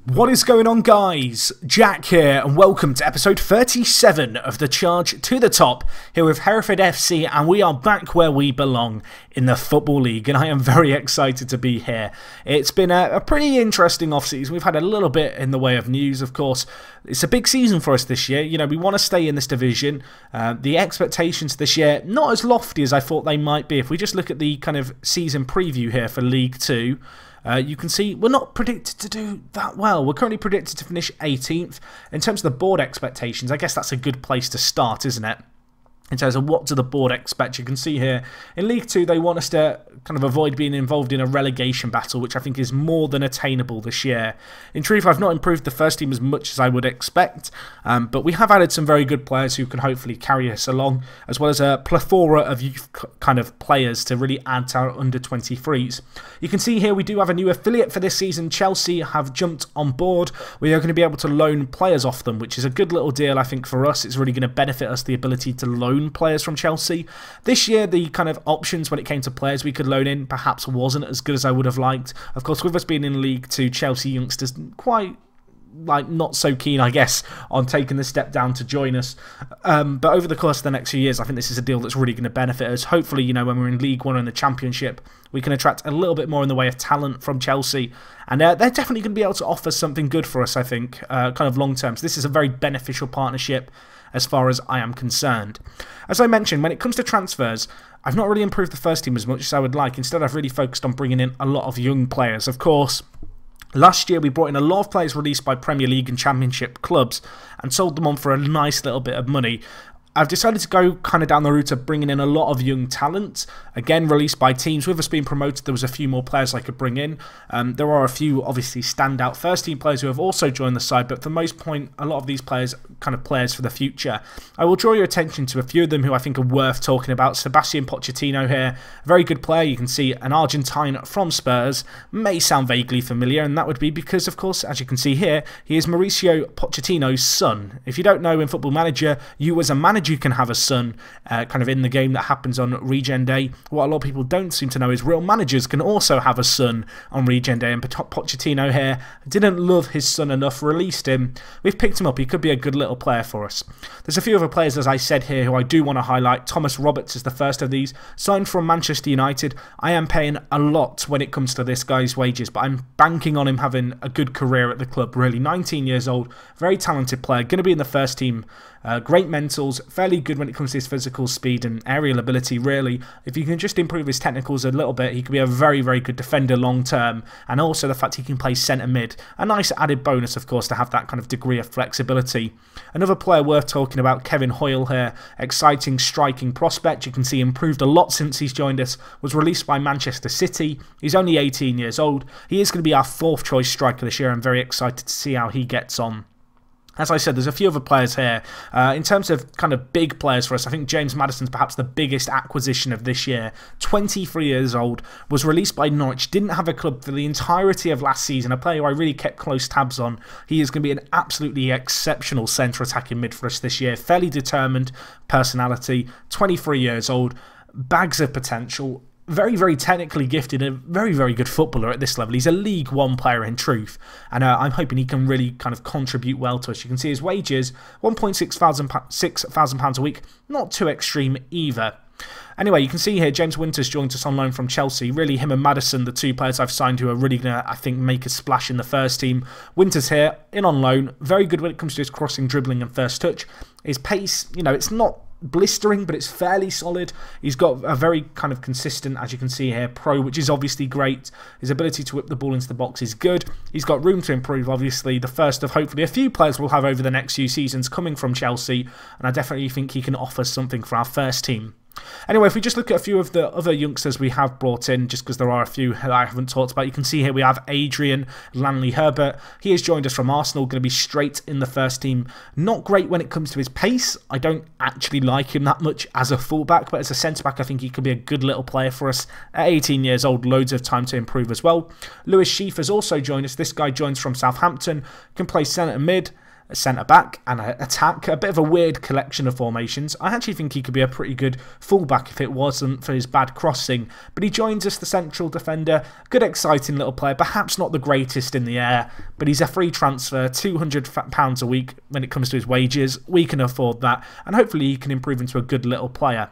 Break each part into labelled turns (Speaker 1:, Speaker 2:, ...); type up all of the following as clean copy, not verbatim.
Speaker 1: What is going on, guys? Jack here, and welcome to episode 37 of the Charge to the Top, here with Hereford FC, and we are back where we belong, in the Football League, and I am very excited to be here. It's been a pretty interesting off-season. We've had a little bit in the way of news, of course. It's a big season for us this year. You know, we want to stay in this division. The expectations this year, not as lofty as I thought they might be. If we just look at the kind of season preview here for League 2, you can see we're not predicted to do that well. We're currently predicted to finish 18th. In terms of the board expectations, I guess that's a good place to start, isn't it? In terms of what do the board expect, you can see here in League 2 they want us to kind of avoid being involved in a relegation battle, which I think is more than attainable this year. In truth, I've not improved the first team as much as I would expect, but we have added some very good players who can hopefully carry us along, as well as a plethora of youth kind of players to really add to our under-23s. You can see here we do have a new affiliate for this season. Chelsea have jumped on board. We are going to be able to loan players off them, which is a good little deal, I think, for us. It's really going to benefit us, the ability to loan players from Chelsea. This year, the kind of options when it came to players we could loan in perhaps wasn't as good as I would have liked. Of course, with us being in League 2, Chelsea youngsters quite not so keen, I guess, on taking the step down to join us. But over the course of the next few years, I think this is a deal that's really going to benefit us. Hopefully, you know, when we're in League 1 or in the Championship, we can attract a little bit more in the way of talent from Chelsea. And they're definitely going to be able to offer something good for us, I think, kind of long term. So this is a very beneficial partnership as far as I am concerned. As I mentioned, when it comes to transfers, I've not really improved the first team as much as I would like. Instead, I've really focused on bringing in a lot of young players. Of course, last year we brought in a lot of players released by Premier League and Championship clubs and sold them on for a nice little bit of money. I've decided to go kind of down the route of bringing in a lot of young talent, again released by teams. With us being promoted, there was a few more players I could bring in. There are a few obviously standout first team players who have also joined the side, but for the most part, a lot of these players kind of players for the future. I will draw your attention to a few of them who I think are worth talking about. Sebastian Pochettino here, a very good player. You can see an Argentine from Spurs, may sound vaguely familiar, and that would be because, of course, as you can see here, he is Mauricio Pochettino's son. If you don't know, in Football Manager, you as a manager you can have a son kind of in the game that happens on Regen Day. What a lot of people don't seem to know is real managers can also have a son on Regen Day, and Pochettino here didn't love his son enough, released him. We've picked him up. He could be a good little player for us. There's a few other players, as I said here, who I do want to highlight. Thomas Roberts is the first of these, signed from Manchester United. I am paying a lot when it comes to this guy's wages, but I'm banking on him having a good career at the club, really. 19 years old, very talented player, going to be in the first team. Great mentals, fairly good when it comes to his physical speed and aerial ability, really. If you can just improve his technicals a little bit, he could be a very, very good defender long term. And also the fact he can play centre mid. A nice added bonus, of course, to have that kind of degree of flexibility. Another player worth talking about, Kevin Hoyle here. Exciting striking prospect. You can see improved a lot since he's joined us. Was released by Manchester City. He's only 18 years old. He is going to be our 4th choice striker this year. I'm very excited to see how he gets on. As I said, there's a few other players here. In terms of kind of big players for us, I think James Maddison's perhaps the biggest acquisition of this year. 23 years old, was released by Norwich, didn't have a club for the entirety of last season, a player who I really kept close tabs on. He is going to be an absolutely exceptional centre-attacking mid for us this year. Fairly determined personality, 23 years old, bags of potential. Very, very technically gifted, a very, very good footballer at this level. He's a League 1 player in truth, and I'm hoping he can really kind of contribute well to us. You can see his wages, £1,600 a week, not too extreme either. Anyway, you can see here James Winters joined us on loan from Chelsea. Really, him and Maddison, the two players I've signed who are really going to, I think, make a splash in the first team. Winters here, in on loan, very good when it comes to his crossing, dribbling and first touch. His pace, you know, it's not blistering, but it's fairly solid. He's got a very kind of consistent, as you can see here, pro, which is obviously great. His ability to whip the ball into the box is good. He's got room to improve, obviously. The first of hopefully a few players we'll have over the next few seasons coming from Chelsea, and I definitely think he can offer something for our first team. Anyway, if we just look at a few of the other youngsters we have brought in, just because there are a few that I haven't talked about, you can see here we have Adrian Lanley-Herbert. He has joined us from Arsenal, going to be straight in the first team. Not great when it comes to his pace. I don't actually like him that much as a fullback, but as a centre-back, I think he could be a good little player for us. At 18 years old, loads of time to improve as well. Lewis Sheaf has also joined us. This guy joins from Southampton, can play centre mid. a centre-back and an attack. A bit of a weird collection of formations. I actually think he could be a pretty good fullback if it wasn't for his bad crossing. But he joins us, the central defender. Good, exciting little player. Perhaps not the greatest in the air, but he's a free transfer, £200 a week when it comes to his wages. We can afford that, and hopefully he can improve into a good little player.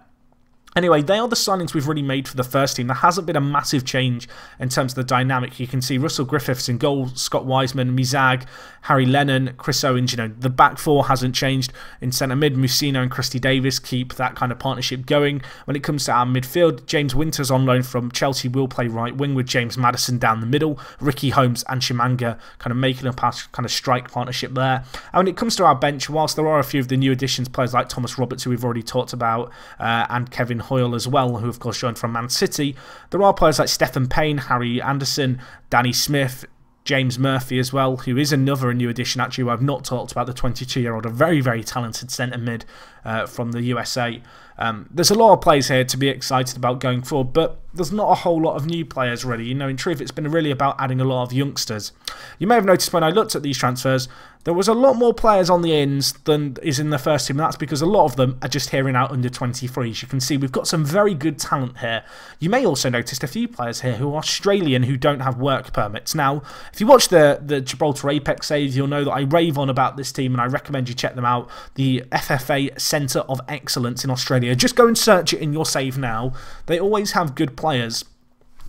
Speaker 1: Anyway, they are the signings we've really made for the first team. There hasn't been a massive change in terms of the dynamic. You can see Russell Griffiths in goal, Scott Wiseman, Mizag, Harry Lennon, Chris Owens. You know, the back four hasn't changed. In centre mid, Musino and Christy Davis keep that kind of partnership going. When it comes to our midfield, James Winters on loan from Chelsea will play right wing with James Maddison down the middle. Ricky Holmes and Chimanga kind of making a kind of strike partnership there. And when it comes to our bench, whilst there are a few of the new additions, players like Thomas Roberts, who we've already talked about, and Kevin Hoyle as well, who of course joined from Man City. There are players like Stephen Payne, Harry Anderson, Danny Smith, James Murphy as well, who is another new addition actually who I've not talked about, the 22-year-old, a very, very talented centre mid from the USA. There's a lot of players here to be excited about going forward, but there's not a whole lot of new players really. You know, in truth, it's been really about adding a lot of youngsters. You may have noticed when I looked at these transfers, there was a lot more players on the ins than is in the first team, and that's because a lot of them are just hearing out under 23s. You can see we've got some very good talent here. You may also notice a few players here who are Australian who don't have work permits. Now, if you watch the Gibraltar Apex saves, you'll know that I rave on about this team, and I recommend you check them out. The FFA Centre of Excellence in Australia. Just go and search it in your save now. They always have good players.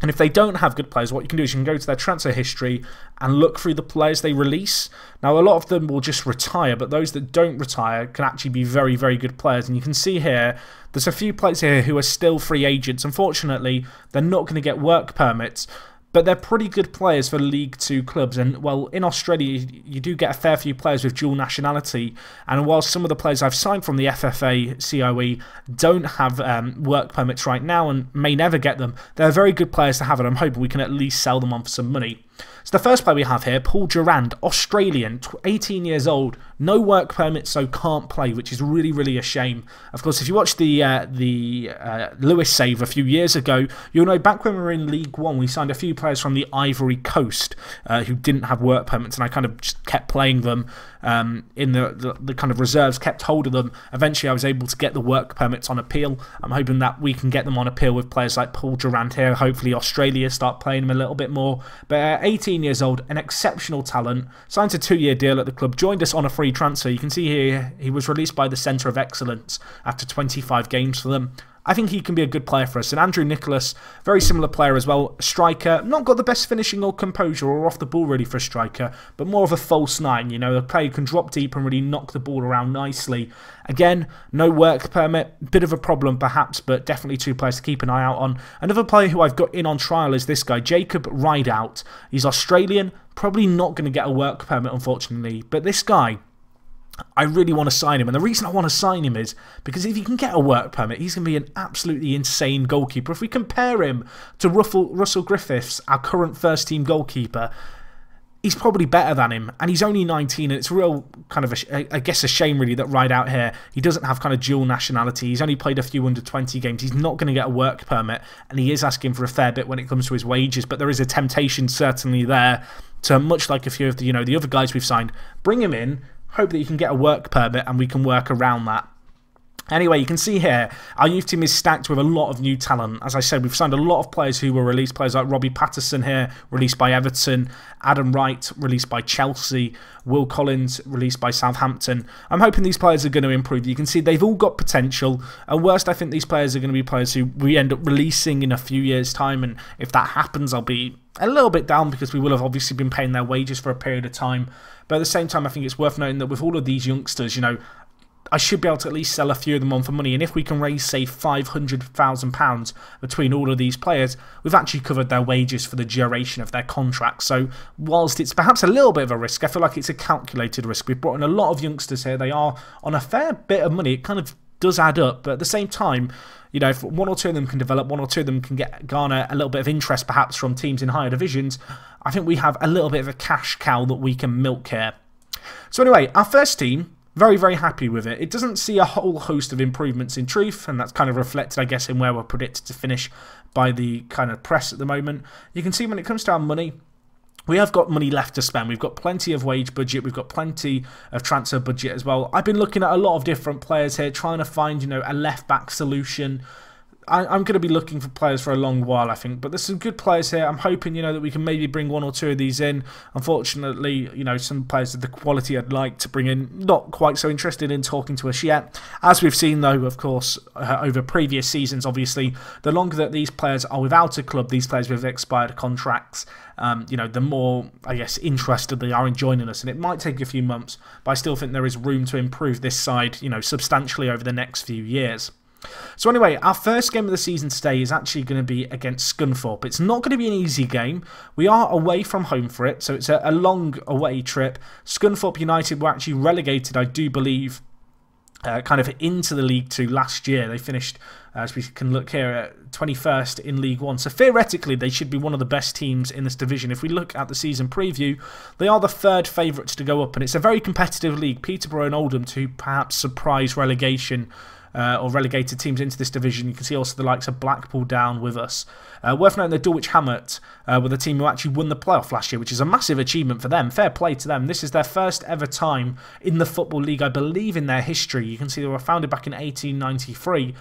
Speaker 1: And if they don't have good players, what you can do is you can go to their transfer history and look through the players they release. Now, a lot of them will just retire, but those that don't retire can actually be very, very good players. And you can see here, there's a few players here who are still free agents. Unfortunately, they're not going to get work permits, but they're pretty good players for League Two clubs. And, well, in Australia, you do get a fair few players with dual nationality. And while some of the players I've signed from the FFA COE don't have work permits right now and may never get them, they're very good players to have, and I'm hoping we can at least sell them on for some money. So the first player we have here, Paul Durand, Australian, 18 years old, no work permit, so can't play, which is really, really a shame. Of course, if you watch the Lewis save a few years ago, you'll know back when we were in League One, we signed a few players from the Ivory Coast who didn't have work permits, and I kind of just kept playing them in the kind of reserves, kept hold of them. Eventually, I was able to get the work permits on appeal. I'm hoping that we can get them on appeal with players like Paul Durand here. Hopefully, Australia start playing him a little bit more. But 18 years old, an exceptional talent, signed a 2-year deal at the club, joined us on a free transfer. You can see here he was released by the Centre of Excellence after 25 games for them. I think he can be a good player for us. And Andrew Nicholas, very similar player as well. Striker, not got the best finishing or composure or off the ball really for a striker, but more of a false nine. You know, a player who can drop deep and really knock the ball around nicely. Again, no work permit, bit of a problem perhaps, but definitely two players to keep an eye out on. Another player who I've got in on trial is this guy, Jacob Rideout. He's Australian, probably not going to get a work permit unfortunately, but this guy, I really want to sign him, and the reason I want to sign him is because if he can get a work permit, he's going to be an absolutely insane goalkeeper. If we compare him to Russell Griffiths, our current first-team goalkeeper, he's probably better than him, and he's only 19, and it's real kind of, I guess, a shame really that Rideout here, he doesn't have kind of dual nationality. He's only played a few under 20 games. He's not going to get a work permit, and he is asking for a fair bit when it comes to his wages, but there is a temptation certainly there to, much like a few of the, the other guys we've signed, bring him in, hope that you can get a work permit and we can work around that. Anyway, you can see here, our youth team is stacked with a lot of new talent. As I said, we've signed a lot of players who were released. Players like Robbie Patterson here, released by Everton. Adam Wright, released by Chelsea. Will Collins, released by Southampton. I'm hoping these players are going to improve. You can see they've all got potential. At worst, I think these players are going to be players who we end up releasing in a few years' time. And if that happens, I'll be a little bit down because we will have obviously been paying their wages for a period of time. But at the same time, I think it's worth noting that with all of these youngsters, I should be able to at least sell a few of them on for money. And if we can raise, say, £500,000 between all of these players, we've actually covered their wages for the duration of their contract. So whilst it's perhaps a little bit of a risk, I feel like it's a calculated risk. We've brought in a lot of youngsters here. They are on a fair bit of money. It kind of does add up. But at the same time, if one or two of them can develop, one or two of them can garner a little bit of interest perhaps from teams in higher divisions, I think we have a little bit of a cash cow that we can milk here. So anyway, our first team, very, very happy with it. It doesn't see a whole host of improvements in truth, and that's kind of reflected, I guess, in where we're predicted to finish by the kind of press at the moment. You can see when it comes to our money, we have got money left to spend. We've got plenty of wage budget. We've got plenty of transfer budget as well. I've been looking at a lot of different players here, trying to find, you know, a left-back solution. I'm going to be looking for players for a long while, I think. But there's some good players here. I'm hoping, you know, that we can maybe bring one or two of these in. Unfortunately, you know, some players of the quality I'd like to bring in, not quite so interested in talking to us yet. As we've seen, though, of course, over previous seasons, obviously, the longer that these players are without a club, these players with expired contracts, you know, the more, I guess, interested they are in joining us. And it might take a few months, but I still think there is room to improve this side, you know, substantially over the next few years. So anyway, our first game of the season today is actually going to be against Scunthorpe. It's not going to be an easy game. We are away from home for it, so it's a long away trip. Scunthorpe United were actually relegated, I do believe, kind of into the League Two last year. They finished, as we can look here, 21st in League One. So theoretically, they should be one of the best teams in this division. If we look at the season preview, they are the third favourites to go up, and it's a very competitive league. Peterborough and Oldham to perhaps surprise relegation or relegated teams into this division. You can see also the likes of Blackpool down with us. Worth noting that Dulwich Hamlet were the team who actually won the playoff last year, which is a massive achievement for them. Fair play to them. This is their first ever time in the Football League, I believe, in their history. You can see they were founded back in 1893.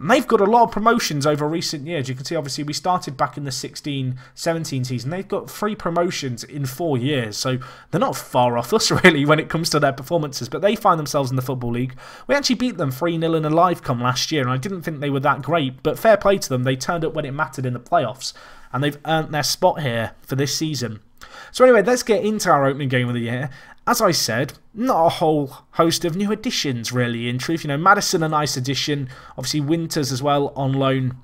Speaker 1: And they've got a lot of promotions over recent years. You can see, obviously, we started back in the 16-17 season. They've got 3 promotions in 4 years. So they're not far off us, really, when it comes to their performances. But they find themselves in the Football League. We actually beat them 3-0 in a live come last year. And I didn't think they were that great. But fair play to them. They turned up when it mattered in the playoffs. And they've earned their spot here for this season. So anyway, let's get into our opening game of the year. As I said, not a whole host of new additions, really, in truth. You know, Maddison, a nice addition. Obviously, Winters as well, on loan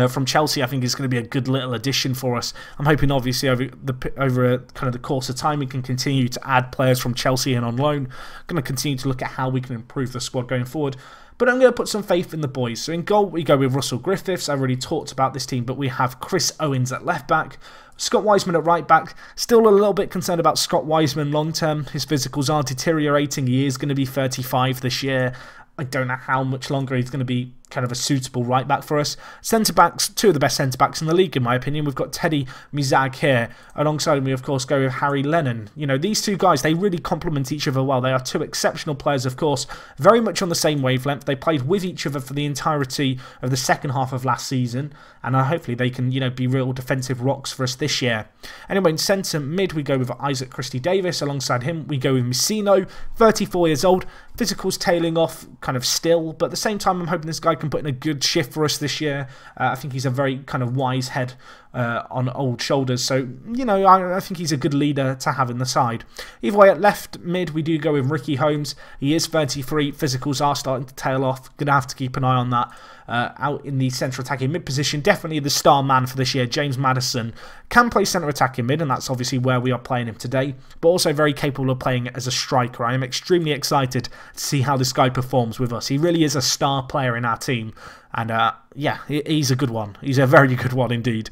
Speaker 1: from Chelsea, I think is going to be a good little addition for us. I'm hoping, obviously, over kind of the course of time, we can continue to add players from Chelsea and on loan. I'm going to continue to look at how we can improve the squad going forward. But I'm going to put some faith in the boys. So in goal, we go with Russell Griffiths. I already talked about this team, but we have Chris Owens at left back. Scott Wiseman at right back. Still a little bit concerned about Scott Wiseman long term. His physicals are deteriorating. He is going to be 35 this year. I don't know how much longer he's going to be kind of a suitable right back for us. Centre backs, 2 of the best centre backs in the league, in my opinion. We've got Teddy Mizag here. Alongside me, of course, go with Harry Lennon. You know, these 2 guys, they really complement each other well. They are 2 exceptional players, of course, very much on the same wavelength. They played with each other for the entirety of the second half of last season, and hopefully they can, you know, be real defensive rocks for us this year. Anyway, in centre mid, we go with Isaac Christie-Davis. Alongside him, we go with Messino, 34 years old. Physicals tailing off kind of still, but at the same time, I'm hoping this guy can put in a good shift for us this year. I think he's a very kind of wise head on old shoulders. So, you know, I think he's a good leader to have in the side. Either way, at left mid, we do go with Ricky Holmes. He is 33. Physicals are starting to tail off. Going to have to keep an eye on that. Out in the central attacking mid position, definitely the star man for this year, James Maddison. Can play centre attacking mid, and that's obviously where we are playing him today, but also very capable of playing as a striker. I am extremely excited to see how this guy performs with us. He really is a star player in our team. And yeah, he's a good one. He's a very good one indeed.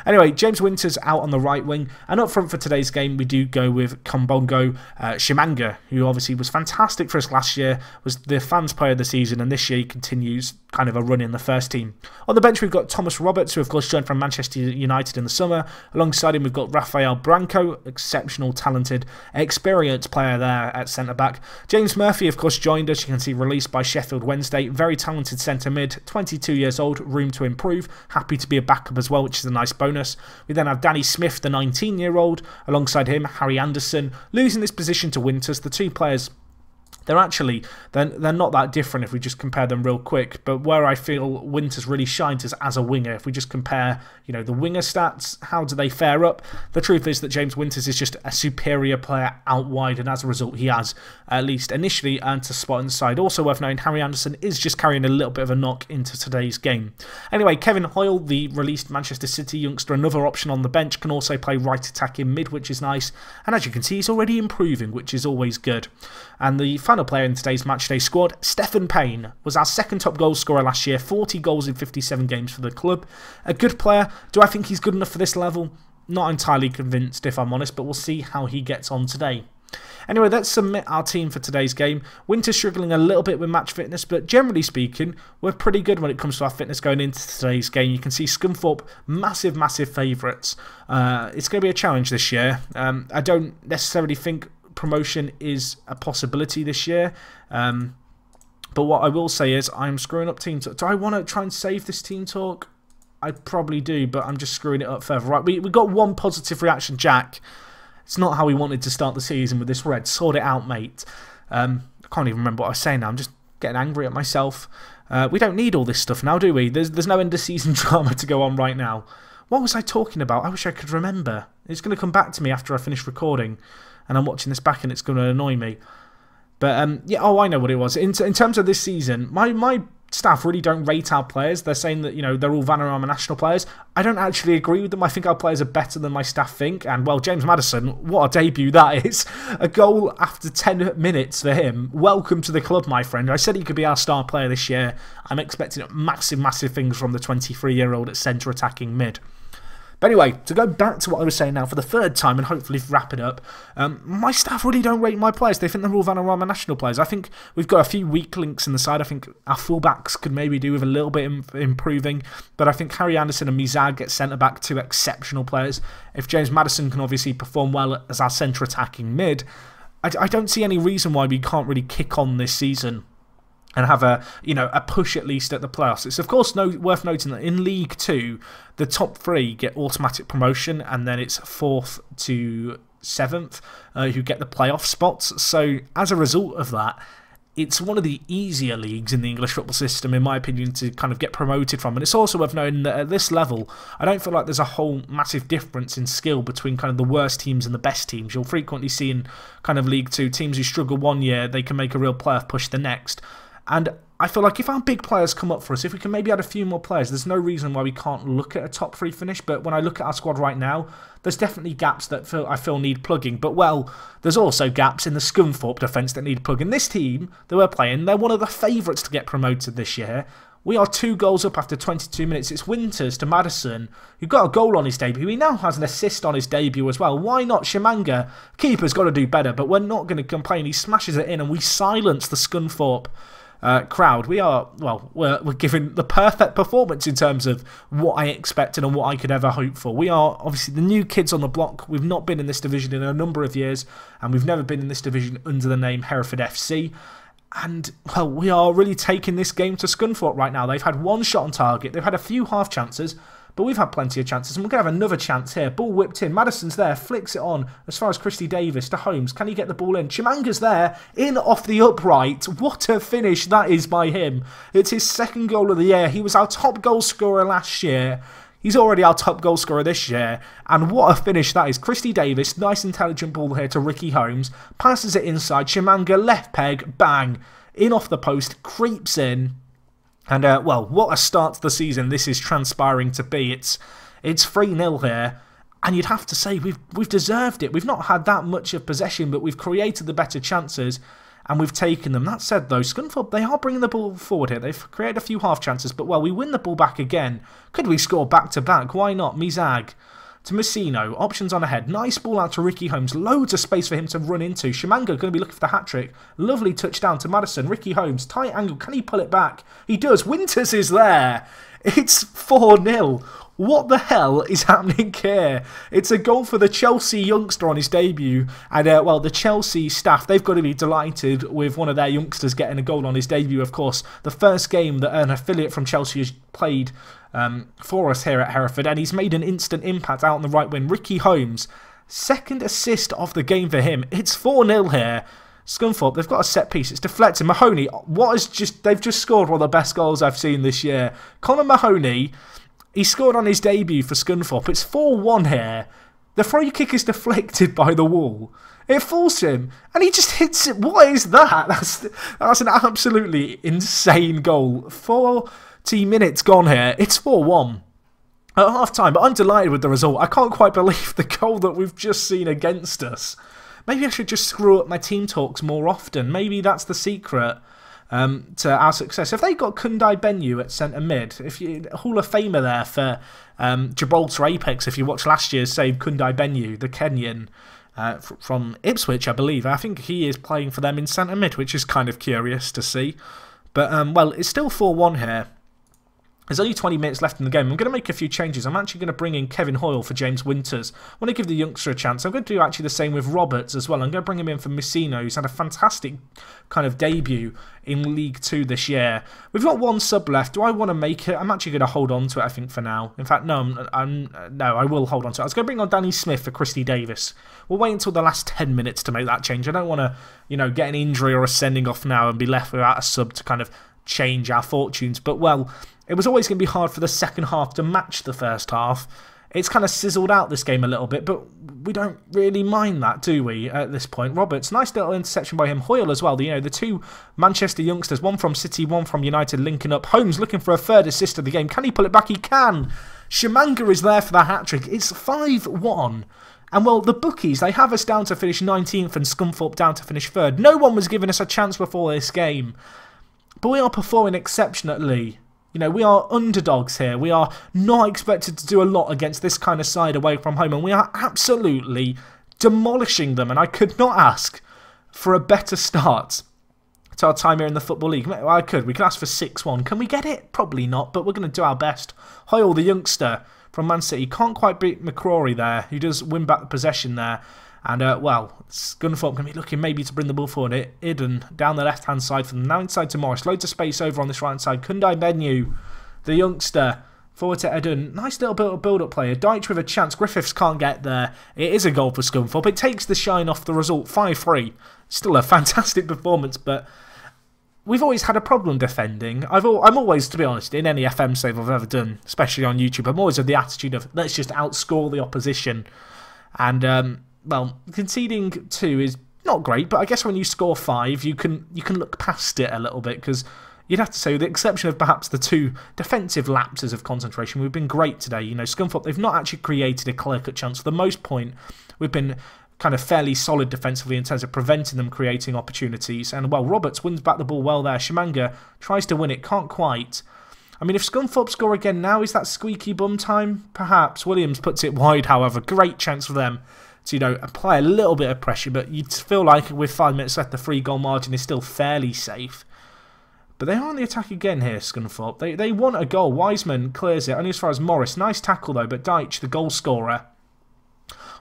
Speaker 1: Anyway, James Winters out on the right wing. And up front for today's game, we do go with Kombongo Shimanga, who obviously was fantastic for us last year, was the fans player of the season, and this year he continues kind of a run in the first team. On the bench, we've got Thomas Roberts, who of course joined from Manchester United in the summer. Alongside him, we've got Rafael Branco, exceptional, talented, experienced player there at centre-back. James Murphy, of course, joined us. You can see released by Sheffield Wednesday. Very talented centre-mid, 22 years old, room to improve. Happy to be a backup as well, which is a nice bonus. We then have Danny Smith, the 19-year-old. Alongside him, Harry Anderson. Losing this position to Winters, the 2 players... They're not that different if we just compare them real quick, but where I feel Winters really shines is as a winger. If we just compare, you know, the winger stats, how do they fare up? The truth is that James Winters is just a superior player out wide, and as a result he has, at least initially, earned a spot in the side. Also worth knowing, Harry Anderson is just carrying a little bit of a knock into today's game. Anyway, Kevin Hoyle, the released Manchester City youngster, another option on the bench, can also play right attacking mid, which is nice, and as you can see he's already improving, which is always good. And the final player in today's matchday squad, Stephen Payne, was our second top goal scorer last year, 40 goals in 57 games for the club. A good player. Do I think he's good enough for this level? Not entirely convinced, if I'm honest, but we'll see how he gets on today. Anyway, let's submit our team for today's game. Winter's struggling a little bit with match fitness, but generally speaking, we're pretty good when it comes to our fitness going into today's game. You can see Scunthorpe, massive favourites. It's going to be a challenge this year. I don't necessarily think promotion is a possibility this year. But what I will say is I'm screwing up team talk. Do I want to try and save this team talk? I probably do, but I'm just screwing it up further. Right, we got one positive reaction, Jack. It's not how we wanted to start the season with this red. Sort it out, mate. I can't even remember what I was saying now. I'm just getting angry at myself. We don't need all this stuff now, do we? There's no end of season drama to go on right now. What was I talking about? I wish I could remember. It's going to come back to me after I finish recording, and I'm watching this back and it's going to annoy me. But, yeah, oh, I know what it was. In terms of this season, my staff really don't rate our players. They're saying that, you know, they're all Vanarama national players. I don't actually agree with them. I think our players are better than my staff think. And, well, James Maddison, what a debut that is. A goal after 10 minutes for him. Welcome to the club, my friend. I said he could be our star player this year. I'm expecting massive things from the 23-year-old at centre attacking mid. But anyway, to go back to what I was saying now for the third time and hopefully wrap it up, my staff really don't rate my players. They think they're all Vanarama national players. I think we've got a few weak links in the side. I think our fullbacks could maybe do with a little bit improving. But I think Harry Anderson and Mizag get centre-back, two exceptional players. If James Maddison can obviously perform well as our centre-attacking mid, I don't see any reason why we can't really kick on this season and have a push at least at the playoffs. It's of course worth noting that in League 2, the top 3 get automatic promotion, and then it's 4th to 7th who get the playoff spots. So as a result of that, it's one of the easier leagues in the English football system, in my opinion, to kind of get promoted from. And it's also worth noting that at this level, I don't feel like there's a whole massive difference in skill between kind of the worst teams and the best teams. You'll frequently see in kind of League 2, teams who struggle one year, they can make a real playoff push the next. And I feel like if our big players come up for us, if we can maybe add a few more players, there's no reason why we can't look at a top 3 finish. But when I look at our squad right now, there's definitely gaps that I feel need plugging. But, well, there's also gaps in the Scunthorpe defence that need plugging. This team that we're playing, they're one of the favourites to get promoted this year. We are 2 goals up after 22 minutes. It's Winters to Maddison, who got a goal on his debut. He now has an assist on his debut as well. Why not Shimanga? Keeper's got to do better, but we're not going to complain. He smashes it in and we silence the Scunthorpe crowd. We are, well, we're giving the perfect performance in terms of what I expected and what I could ever hope for. We are obviously the new kids on the block. We've not been in this division in a number of years, and we've never been in this division under the name Hereford FC. And, well, we are really taking this game to Scunthorpe right now. They've had 1 shot on target. They've had a few half chances, but we've had plenty of chances. And we're going to have another chance here. Ball whipped in. Maddison's there. Flicks it on as far as Christy Davis to Holmes. Can he get the ball in? Chimanga's there. In off the upright. What a finish that is by him. It's his 2nd goal of the year. He was our top goal scorer last year. He's already our top goal scorer this year. And what a finish that is. Christy Davis, nice intelligent ball here to Ricky Holmes. Passes it inside. Chimanga, left peg, bang. In off the post, creeps in. And, well, what a start to the season this is transpiring to be. It's 3-0 here. And you'd have to say we've deserved it. We've not had that much of possession, but we've created the better chances. And we've taken them. That said, though, Scunthorpe, they are bringing the ball forward here. They've created a few half chances, but, well, we win the ball back again. Could we score back-to-back? Why not? Mizag to Messino. Options on ahead. Nice ball out to Ricky Holmes. Loads of space for him to run into. Shimanga going to be looking for the hat-trick. Lovely touchdown to Maddison. Ricky Holmes. Tight angle. Can he pull it back? He does. Winters is there. It's 4-0. What the hell is happening here? It's a goal for the Chelsea youngster on his debut. And, well, the Chelsea staff, they've got to be delighted with one of their youngsters getting a goal on his debut, of course. The first game that an affiliate from Chelsea has played for us here at Hereford. And he's made an instant impact out on the right wing. Ricky Holmes, 2nd assist of the game for him. It's 4-0 here. Scunthorpe, they've got a set piece. It's deflected. Mahoney, they've just scored one of the best goals I've seen this year. Conor Mahoney, he scored on his debut for Scunthorpe. It's 4-1 here. The free kick is deflected by the wall. It falls him, and he just hits it. What is that? That's an absolutely insane goal. 40 minutes gone here. It's 4-1. At half-time, but I'm delighted with the result. I can't quite believe the goal that we've just seen against us. Maybe I should just screw up my team talks more often. Maybe that's the secret to our success. If they got Kundai Benyu at centre mid, Hall of Famer there for Gibraltar Apex, if you watched last year's save, Kundai Benyu, the Kenyan. from Ipswich, I believe. I think he is playing for them in centre mid, which is kind of curious to see. But, well, it's still 4-1 here. There's only 20 minutes left in the game. I'm going to make a few changes. I'm actually going to bring in Kevin Hoyle for James Winters. I want to give the youngster a chance. I'm going to do actually the same with Roberts as well. I'm going to bring him in for Messina, who's had a fantastic kind of debut in League 2 this year. We've got one sub left. Do I want to make it? I'm actually going to hold on to it, I think, for now. In fact, no, I will hold on to it. I was going to bring on Danny Smith for Christy Davis. We'll wait until the last 10 minutes to make that change. I don't want to, you know, get an injury or a sending off now and be left without a sub to kind of change our fortunes. But, well, it was always going to be hard for the second half to match the first half. It's kind of sizzled out this game a little bit, but we don't really mind that, do we, at this point? Roberts, nice little interception by him. Hoyle as well, you know, the two Manchester youngsters, one from City, one from United, linking up. Holmes looking for a third assist of the game. Can he pull it back? He can. Shimanga is there for the hat-trick. It's 5-1. And, well, the bookies, they have us down to finish 19th and Scunthorpe down to finish 3rd. No one was giving us a chance before this game. But we are performing exceptionally. You know, we are underdogs here. We are not expected to do a lot against this kind of side away from home. And we are absolutely demolishing them. And I could not ask for a better start to our time here in the Football League. Well, I could. We could ask for 6-1. Can we get it? Probably not, but we're going to do our best. Hoyle, the youngster from Man City, can't quite beat McCrory there. He does win back the possession there. And, well, Scunthorpe going to be looking maybe to bring the ball forward. Idden down the left-hand side for them. Now inside to Morris. Loads of space over on this right-hand side. Kundai Benyu, the youngster, forward to Idden. Nice little build-up player. Deitch with a chance. Griffiths can't get there. It is a goal for Scunthorpe. It takes the shine off the result. 5-3. Still a fantastic performance, but we've always had a problem defending. I'm always, to be honest, in any FM save I've ever done, especially on YouTube, I'm always of the attitude of let's just outscore the opposition. And, well, conceding 2 is not great, but I guess when you score 5, you can look past it a little bit, because you'd have to say, with the exception of perhaps the 2 defensive lapses of concentration, we've been great today. You know, Scunthorpe, they've not actually created a clear-cut chance. For the most point, we've been kind of fairly solid defensively in terms of preventing them creating opportunities. And, well, Roberts wins back the ball well there. Shimanga tries to win it, can't quite. I mean, if Scunthorpe score again now, is that squeaky bum time? Perhaps. Williams puts it wide, however. Great chance for them to, you know, apply a little bit of pressure, but you'd feel like with 5 minutes left, the 3-goal margin is still fairly safe. But they are on the attack again here, Scunthorpe. They want a goal. Wiseman clears it, only as far as Morris. Nice tackle, though, but Deitch, the goal scorer,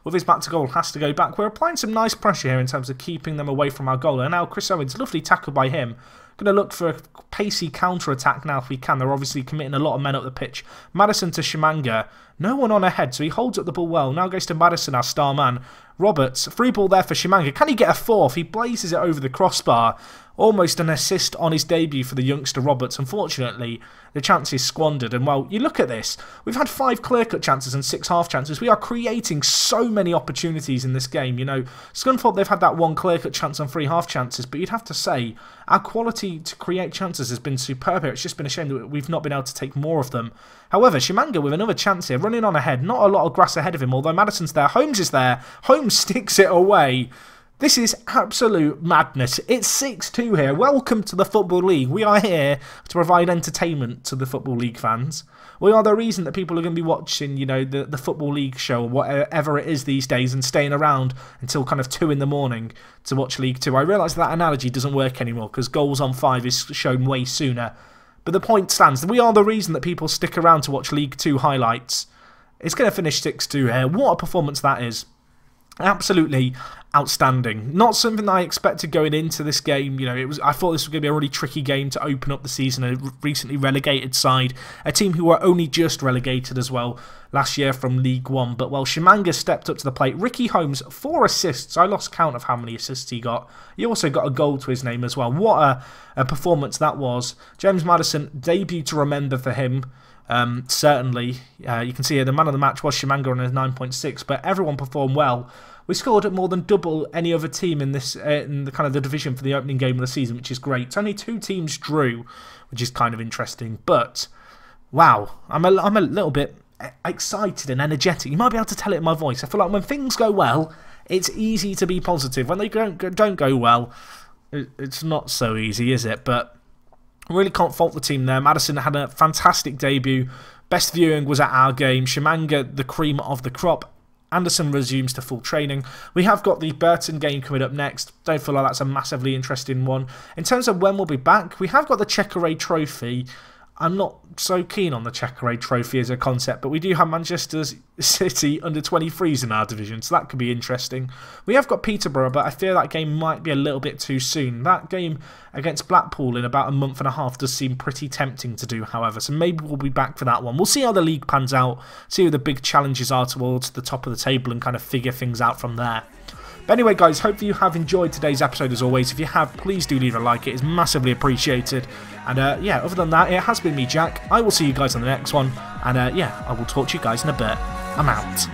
Speaker 1: with his back to goal, has to go back. We're applying some nice pressure here in terms of keeping them away from our goal. And now Chris Owens, lovely tackle by him. Going to look for a pacey counter-attack now if we can. They're obviously committing a lot of men up the pitch. Madison to Shimanga. No one on ahead, so he holds up the ball well. Now goes to Madison, our star man. Roberts, free ball there for Shimanga. Can he get a 4th? He blazes it over the crossbar. Almost an assist on his debut for the youngster Roberts. Unfortunately, the chance is squandered. And, well, you look at this. We've had 5 clear-cut chances and 6 half chances. We are creating so many opportunities in this game. You know, Scunthorpe, they've had that 1 clear-cut chance and 3 half chances. But you'd have to say, our quality to create chances has been superb here. It's just been a shame that we've not been able to take more of them. However, Shimanga with another chance here, running on ahead. Not a lot of grass ahead of him, although Madison's there. Holmes is there. Holmes sticks it away. This is absolute madness. It's 6-2 here. Welcome to the Football League. We are here to provide entertainment to the Football League fans. We are the reason that people are going to be watching, you know, the Football League show, or whatever it is these days, and staying around until kind of 2 in the morning to watch League 2. I realise that analogy doesn't work anymore because Goals on 5 is shown way sooner. But the point stands. We are the reason that people stick around to watch League 2 highlights. It's going to finish 6-2 here. What a performance that is. Absolutely outstanding. Not something that I expected going into this game. You know, I thought this was going to be a really tricky game to open up the season. A recently relegated side, a team who were only just relegated as well last year from League One. But, well, Shimanga stepped up to the plate. Ricky Holmes, 4 assists. I lost count of how many assists he got. He also got a goal to his name as well. What a performance that was. James Madison, debut to remember for him. Certainly, you can see here the man of the match was Shimanga on his 9.6, but everyone performed well. We scored at more than double any other team in this in the kind of the division for the opening game of the season, which is great. Only 2 teams drew, which is kind of interesting. But wow, I'm a little bit excited and energetic. You might be able to tell it in my voice. I feel like when things go well, it's easy to be positive. When they don't go well, it's not so easy, is it? But I really can't fault the team there. Madison had a fantastic debut. Best viewing was at our game. Shimanga, the cream of the crop. Anderson resumes to full training. We have got the Burton game coming up next. Don't feel like that's a massively interesting one. In terms of when we'll be back, we have got the Checkaray Trophy. I'm not so keen on the Checkaray Trophy as a concept, but we do have Manchester City under 23s in our division, so that could be interesting. We have got Peterborough, but I fear that game might be a little bit too soon. That game against Blackpool in about a month and a half does seem pretty tempting to do, however, so maybe we'll be back for that one. We'll see how the league pans out, see who the big challenges are towards the top of the table and kind of figure things out from there. But anyway, guys, hopefully you have enjoyed today's episode as always. If you have, please do leave a like. It is massively appreciated. And yeah, other than that, it has been me, Jack. I will see you guys on the next one. And yeah, I will talk to you guys in a bit. I'm out.